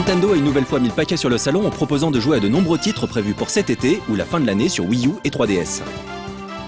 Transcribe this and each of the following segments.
Nintendo a une nouvelle fois mis le paquet sur le salon en proposant de jouer à de nombreux titres prévus pour cet été ou la fin de l'année sur Wii U et 3DS.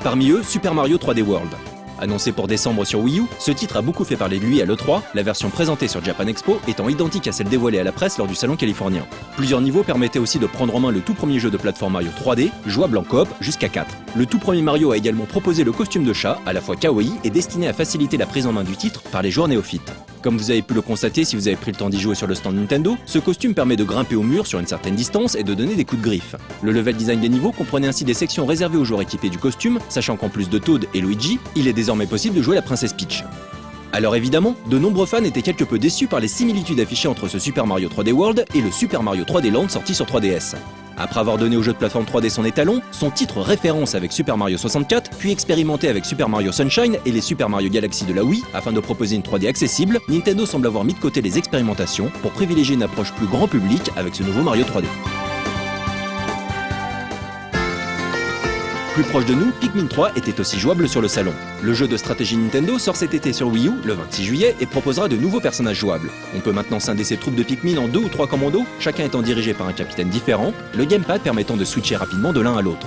Parmi eux, Super Mario 3D World. Annoncé pour décembre sur Wii U, ce titre a beaucoup fait parler de lui à l'E3, la version présentée sur Japan Expo étant identique à celle dévoilée à la presse lors du salon californien. Plusieurs niveaux permettaient aussi de prendre en main le tout premier jeu de plateforme Mario 3D, jouable en coop jusqu'à 4. Le tout premier Mario a également proposé le costume de chat, à la fois kawaii et destiné à faciliter la prise en main du titre par les joueurs néophytes. Comme vous avez pu le constater si vous avez pris le temps d'y jouer sur le stand Nintendo, ce costume permet de grimper au mur sur une certaine distance et de donner des coups de griffe. Le level design des niveaux comprenait ainsi des sections réservées aux joueurs équipés du costume, sachant qu'en plus de Toad et Luigi, il est désormais possible de jouer la princesse Peach. Alors évidemment, de nombreux fans étaient quelque peu déçus par les similitudes affichées entre ce Super Mario 3D World et le Super Mario 3D Land sorti sur 3DS. Après avoir donné au jeu de plateforme 3D son étalon, son titre référence avec Super Mario 64, puis expérimenté avec Super Mario Sunshine et les Super Mario Galaxy de la Wii afin de proposer une 3D accessible, Nintendo semble avoir mis de côté les expérimentations pour privilégier une approche plus grand public avec ce nouveau Mario 3D. Plus proche de nous, Pikmin 3 était aussi jouable sur le salon. Le jeu de stratégie Nintendo sort cet été sur Wii U, le 26 juillet, et proposera de nouveaux personnages jouables. On peut maintenant scinder ses troupes de Pikmin en 2 ou 3 commandos, chacun étant dirigé par un capitaine différent, le gamepad permettant de switcher rapidement de l'un à l'autre.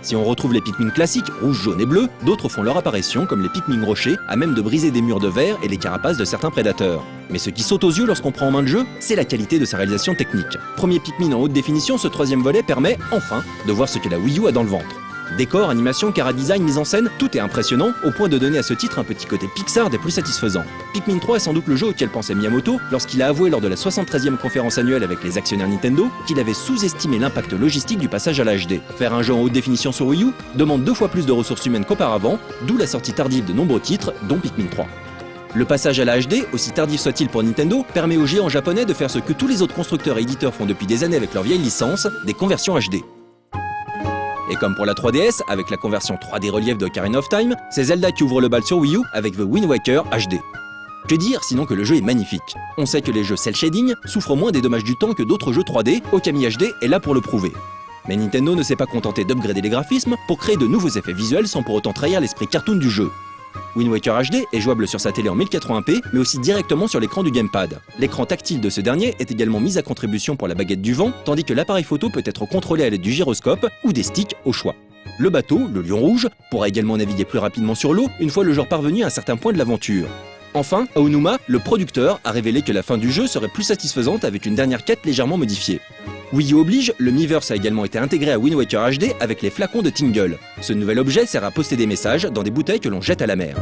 Si on retrouve les Pikmin classiques, rouge, jaune et bleu, d'autres font leur apparition, comme les Pikmin rochers, à même de briser des murs de verre et les carapaces de certains prédateurs. Mais ce qui saute aux yeux lorsqu'on prend en main le jeu, c'est la qualité de sa réalisation technique. Premier Pikmin en haute définition, ce troisième volet permet, enfin, de voir ce que la Wii U a dans le ventre. Décor, animation, chara-design, mise en scène, tout est impressionnant, au point de donner à ce titre un petit côté Pixar des plus satisfaisants. Pikmin 3 est sans doute le jeu auquel pensait Miyamoto lorsqu'il a avoué lors de la 73e conférence annuelle avec les actionnaires Nintendo qu'il avait sous-estimé l'impact logistique du passage à la HD. Faire un jeu en haute définition sur Wii U demande 2 fois plus de ressources humaines qu'auparavant, d'où la sortie tardive de nombreux titres, dont Pikmin 3. Le passage à la HD, aussi tardif soit-il pour Nintendo, permet aux géants japonais de faire ce que tous les autres constructeurs et éditeurs font depuis des années avec leurs vieilles licences, des conversions HD. Et comme pour la 3DS, avec la conversion 3D relief de Ocarina of Time, c'est Zelda qui ouvre le bal sur Wii U avec The Wind Waker HD. Que dire sinon que le jeu est magnifique. On sait que les jeux cel shading souffrent moins des dommages du temps que d'autres jeux 3D, Okami HD est là pour le prouver. Mais Nintendo ne s'est pas contenté d'upgrader les graphismes pour créer de nouveaux effets visuels sans pour autant trahir l'esprit cartoon du jeu. Wind Waker HD est jouable sur sa télé en 1080p, mais aussi directement sur l'écran du gamepad. L'écran tactile de ce dernier est également mis à contribution pour la baguette du vent, tandis que l'appareil photo peut être contrôlé à l'aide du gyroscope ou des sticks au choix. Le bateau, le Lion Rouge, pourra également naviguer plus rapidement sur l'eau une fois le joueur parvenu à un certain point de l'aventure. Enfin, Aonuma, le producteur, a révélé que la fin du jeu serait plus satisfaisante avec une dernière quête légèrement modifiée. Wii U oblige, le Miiverse a également été intégré à Wind Waker HD avec les flacons de Tingle. Ce nouvel objet sert à poster des messages dans des bouteilles que l'on jette à la mer.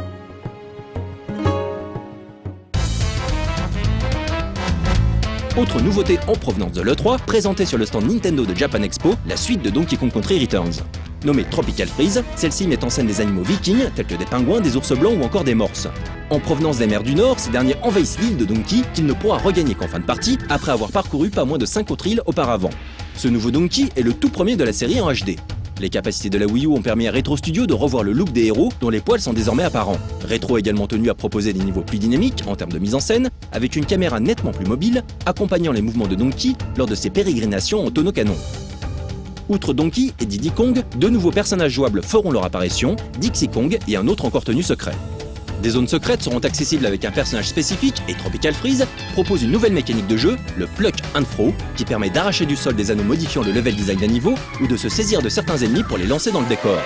Autre nouveauté en provenance de l'E3, présentée sur le stand Nintendo de Japan Expo, la suite de Donkey Kong Country Returns. Nommée Tropical Freeze, celle-ci met en scène des animaux vikings tels que des pingouins, des ours blancs ou encore des morses. En provenance des mers du Nord, ces derniers envahissent l'île de Donkey qu'il ne pourra regagner qu'en fin de partie après avoir parcouru pas moins de 5 autres îles auparavant. Ce nouveau Donkey est le tout premier de la série en HD. Les capacités de la Wii U ont permis à Retro Studio de revoir le look des héros dont les poils sont désormais apparents. Retro a également tenu à proposer des niveaux plus dynamiques en termes de mise en scène, avec une caméra nettement plus mobile, accompagnant les mouvements de Donkey lors de ses pérégrinations en tonneau-canon. Outre Donkey et Diddy Kong, 2 nouveaux personnages jouables feront leur apparition, Dixie Kong et un autre encore tenu secret. Des zones secrètes seront accessibles avec un personnage spécifique et Tropical Freeze propose une nouvelle mécanique de jeu, le Pluck and Throw, qui permet d'arracher du sol des anneaux modifiant le level design d'un niveau ou de se saisir de certains ennemis pour les lancer dans le décor.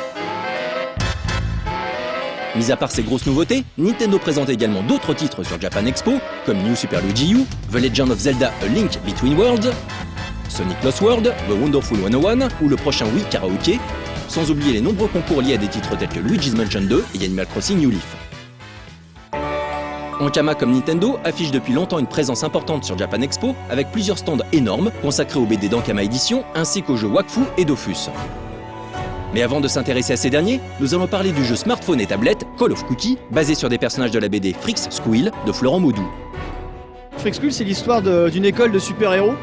Mis à part ces grosses nouveautés, Nintendo présente également d'autres titres sur Japan Expo, comme New Super Luigi U, The Legend of Zelda A Link Between Worlds, Sonic Lost World, The Wonderful 101 ou le prochain Wii Karaoke, sans oublier les nombreux concours liés à des titres tels que Luigi's Mansion 2 et Animal Crossing New Leaf. Ankama comme Nintendo affiche depuis longtemps une présence importante sur Japan Expo avec plusieurs stands énormes consacrés aux BD d'Ankama Edition ainsi qu'aux jeux Wakfu et Dofus. Mais avant de s'intéresser à ces derniers, nous allons parler du jeu smartphone et tablette Call of Cookie, basé sur des personnages de la BD Frix Squill de Florent Maudou. Frix Squill, c'est l'histoire d'une école de super-héros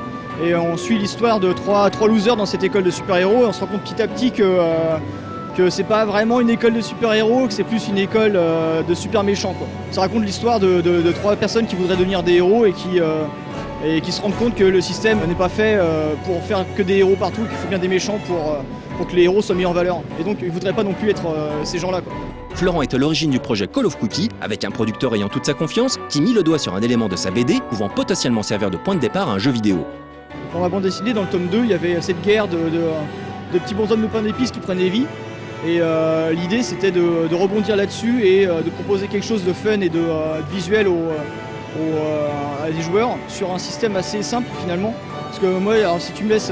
et on suit l'histoire de trois losers dans cette école de super-héros et on se rend compte petit à petit que c'est pas vraiment une école de super-héros, que c'est plus une école de super méchants, quoi. Ça raconte l'histoire de 3 personnes qui voudraient devenir des héros et qui se rendent compte que le système n'est pas fait pour faire que des héros partout, qu'il faut bien des méchants pour que les héros soient mis en valeur. Et donc ils voudraient pas non plus être ces gens-là, quoi. Florent est à l'origine du projet Call of Cookie, avec un producteur ayant toute sa confiance, qui mit le doigt sur un élément de sa BD pouvant potentiellement servir de point de départ à un jeu vidéo. dans ma bande dessinée, dans le tome 2, il y avait cette guerre de petits bonshommes de pain d'épices qui prenaient vie. Et l'idée c'était de rebondir là-dessus et de proposer quelque chose de fun et de visuel à des joueurs sur un système assez simple finalement. Parce que moi, alors, si tu me laisses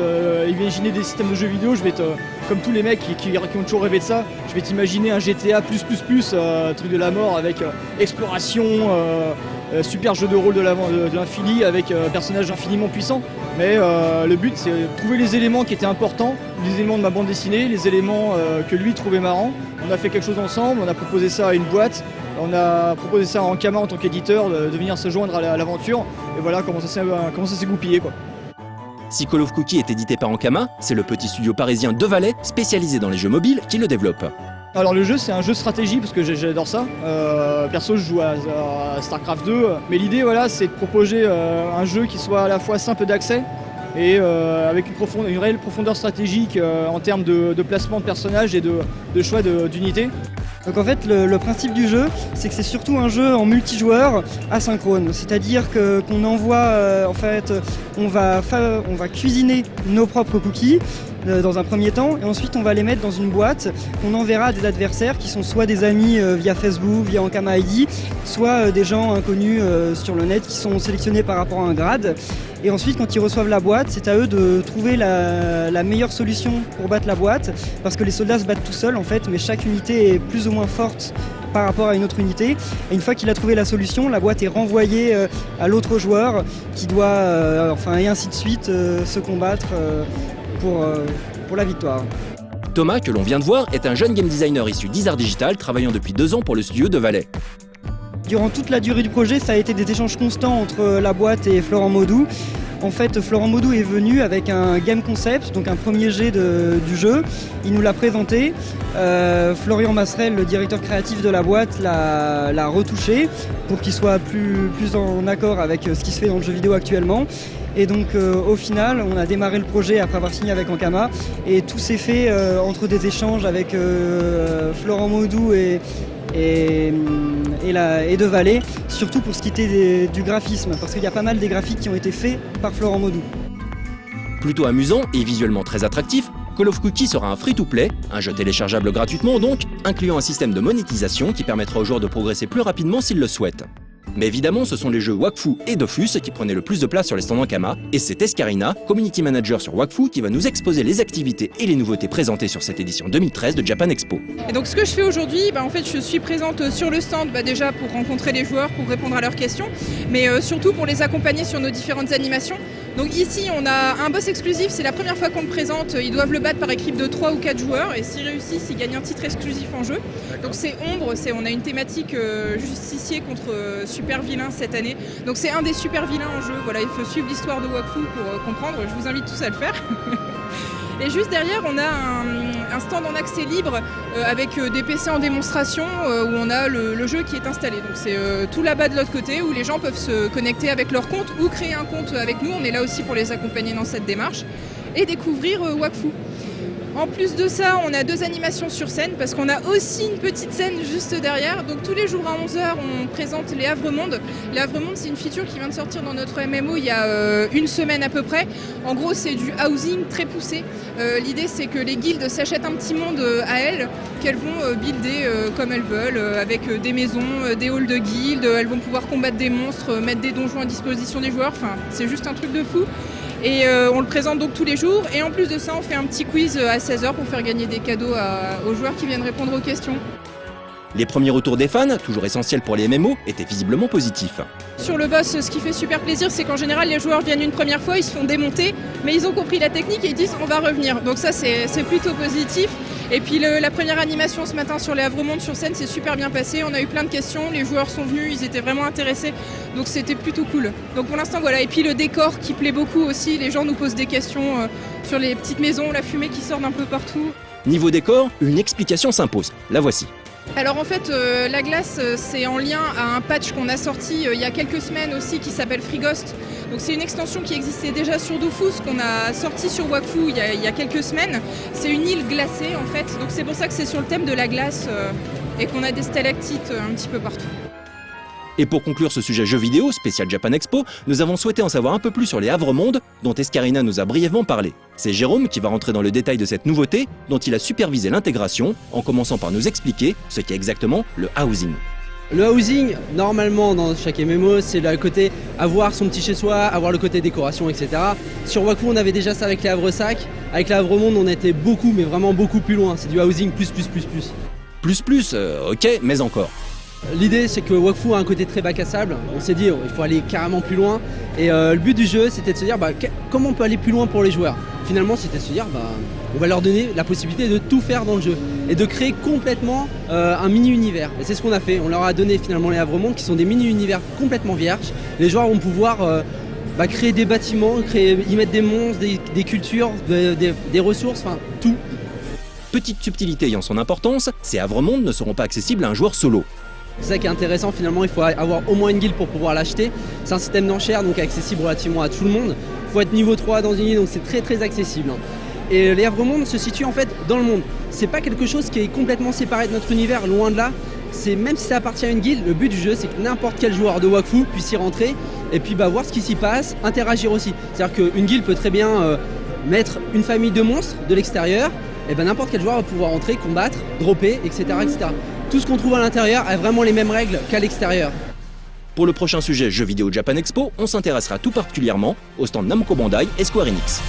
imaginer des systèmes de jeux vidéo, je vais comme tous les mecs qui ont toujours rêvé de ça, je vais t'imaginer un GTA++, truc de la mort avec exploration, super jeu de rôle de l'infini avec personnages infiniment puissants. Mais le but c'est de trouver les éléments qui étaient importants, les éléments de ma bande dessinée, les éléments que lui trouvait marrants. On a fait quelque chose ensemble, on a proposé ça à une boîte, on a proposé ça à Ankama en tant qu'éditeur de venir se joindre à l'aventure. Et voilà comment ça s'est goupillé quoi. Si Call of Cookie est édité par Ankama, c'est le petit studio parisien de Valais, spécialisé dans les jeux mobiles, qui le développe. Alors le jeu c'est un jeu de stratégie parce que j'adore ça. Perso je joue à Starcraft 2, mais l'idée voilà, c'est de proposer un jeu qui soit à la fois simple d'accès et avec une réelle profondeur stratégique en termes de placement de personnages et de choix d'unités. Donc en fait le principe du jeu c'est que c'est surtout un jeu en multijoueur asynchrone, c'est-à-dire qu'on envoie on va cuisiner nos propres cookies dans un premier temps et ensuite on va les mettre dans une boîte qu'on enverra à des adversaires qui sont soit des amis via Facebook, via Ankama ID, soit des gens inconnus sur le net qui sont sélectionnés par rapport à un grade. Et ensuite, quand ils reçoivent la boîte, c'est à eux de trouver la meilleure solution pour battre la boîte, parce que les soldats se battent tout seuls en fait, mais chaque unité est plus ou moins forte par rapport à une autre unité. Et une fois qu'il a trouvé la solution, la boîte est renvoyée à l'autre joueur qui doit, et ainsi de suite, se combattre pour la victoire. Thomas, que l'on vient de voir, est un jeune game designer issu d'Isard Digital, travaillant depuis 2 ans pour le studio de Valais. Durant toute la durée du projet, ça a été des échanges constants entre la boîte et Florent Maudou. En fait, Florent Maudou est venu avec un game concept, donc un premier jet du jeu. Il nous l'a présenté. Florian Masserel, le directeur créatif de la boîte, l'a retouché pour qu'il soit plus en accord avec ce qui se fait dans le jeu vidéo actuellement. Et donc au final, on a démarré le projet après avoir signé avec Ankama. Et tout s'est fait entre des échanges avec Florent Maudou et de Valais, surtout pour ce qui était du graphisme, parce qu'il y a pas mal des graphiques qui ont été faits par Florent Maudou. Plutôt amusant et visuellement très attractif, Call of Cookie sera un free-to-play, un jeu téléchargeable gratuitement donc, incluant un système de monétisation qui permettra aux joueurs de progresser plus rapidement s'ils le souhaitent. Mais évidemment, ce sont les jeux Wakfu et Dofus qui prenaient le plus de place sur les stands Ankama, et c'est Escarina, community manager sur Wakfu, qui va nous exposer les activités et les nouveautés présentées sur cette édition 2013 de Japan Expo. Et donc ce que je fais aujourd'hui, en fait je suis présente sur le stand déjà pour rencontrer les joueurs, pour répondre à leurs questions, mais surtout pour les accompagner sur nos différentes animations. Donc ici on a un boss exclusif, c'est la première fois qu'on le présente, ils doivent le battre par équipe de 3 ou 4 joueurs et s'ils réussissent, ils gagnent un titre exclusif en jeu. Donc c'est Ombre, on a une thématique justicier contre super vilain cette année. Donc c'est un des super vilains en jeu, voilà, il faut suivre l'histoire de Wakfu pour comprendre, je vous invite tous à le faire. Et juste derrière, on a un stand en accès libre avec des PC en démonstration où on a le jeu qui est installé. Donc c'est tout là-bas de l'autre côté où les gens peuvent se connecter avec leur compte ou créer un compte avec nous. On est là aussi pour les accompagner dans cette démarche et découvrir Wakfu. En plus de ça, on a 2 animations sur scène parce qu'on a aussi une petite scène juste derrière. Donc tous les jours à 11h, on présente les Havremonde. Les Havremonde, c'est une feature qui vient de sortir dans notre MMO il y a 1 semaine à peu près. En gros, c'est du housing très poussé. L'idée, c'est que les guildes s'achètent un petit monde à elles, qu'elles vont builder comme elles veulent, avec des maisons, des halls de guildes. Elles vont pouvoir combattre des monstres, mettre des donjons à disposition des joueurs. Enfin, c'est juste un truc de fou. Et on le présente donc tous les jours. Et en plus de ça, on fait un petit quiz à 16h pour faire gagner des cadeaux aux joueurs qui viennent répondre aux questions. Les premiers retours des fans, toujours essentiels pour les MMO, étaient visiblement positifs. Sur le boss, ce qui fait super plaisir, c'est qu'en général, les joueurs viennent une première fois, ils se font démonter, mais ils ont compris la technique et ils disent on va revenir. Donc ça, c'est plutôt positif. Et puis la première animation ce matin sur les Havremonde sur scène, c'est super bien passé. On a eu plein de questions, les joueurs sont venus, ils étaient vraiment intéressés. Donc c'était plutôt cool. Donc pour l'instant, voilà. Et puis le décor qui plaît beaucoup aussi, les gens nous posent des questions sur les petites maisons, la fumée qui sort d'un peu partout. Niveau décor, une explication s'impose. La voici. Alors en fait, la glace, c'est en lien à un patch qu'on a sorti il y a quelques semaines aussi qui s'appelle Free Ghost. Donc c'est une extension qui existait déjà sur Dofus, qu'on a sorti sur Wakfu il y a quelques semaines. C'est une île glacée en fait, donc c'est pour ça que c'est sur le thème de la glace et qu'on a des stalactites un petit peu partout. Et pour conclure ce sujet jeux vidéo spécial Japan Expo, nous avons souhaité en savoir un peu plus sur les Havre-Monde dont Escarina nous a brièvement parlé. C'est Jérôme qui va rentrer dans le détail de cette nouveauté dont il a supervisé l'intégration en commençant par nous expliquer ce qu'est exactement le housing. Le housing, normalement dans chaque MMO, c'est le côté avoir son petit chez-soi, avoir le côté décoration, etc. Sur Wakfu, on avait déjà ça avec les Havre-Sac. Avec les Havre-Monde, on était beaucoup, mais vraiment beaucoup plus loin. C'est du housing plus. Ok, mais encore. L'idée, c'est que Wakfu a un côté très bac à sable. On s'est dit, il faut aller carrément plus loin. Et le but du jeu, c'était de se dire, comment on peut aller plus loin pour les joueurs. Finalement, c'était de se dire, on va leur donner la possibilité de tout faire dans le jeu et de créer complètement un mini-univers. Et c'est ce qu'on a fait. On leur a donné finalement les Havre-Monde qui sont des mini-univers complètement vierges. Les joueurs vont pouvoir créer des bâtiments, y mettre des monstres, des cultures, des ressources, enfin tout. Petite subtilité ayant son importance, ces Havre-Monde ne seront pas accessibles à un joueur solo. C'est ça qui est intéressant, finalement, il faut avoir au moins une guilde pour pouvoir l'acheter. C'est un système d'enchères, donc accessible relativement à tout le monde. Il faut être niveau 3 dans une guilde, donc c'est très accessible. Et les Havre-Monde se situent en fait dans le monde. C'est pas quelque chose qui est complètement séparé de notre univers, loin de là. Même si ça appartient à une guilde, le but du jeu c'est que n'importe quel joueur de Wakfu puisse y rentrer et puis voir ce qui s'y passe, interagir aussi. C'est-à-dire qu'une guilde peut très bien mettre une famille de monstres de l'extérieur, et n'importe quel joueur va pouvoir entrer, combattre, dropper, etc. Tout ce qu'on trouve à l'intérieur a vraiment les mêmes règles qu'à l'extérieur. Pour le prochain sujet Jeux vidéo Japan Expo, on s'intéressera tout particulièrement au stand Namco Bandai et Square Enix.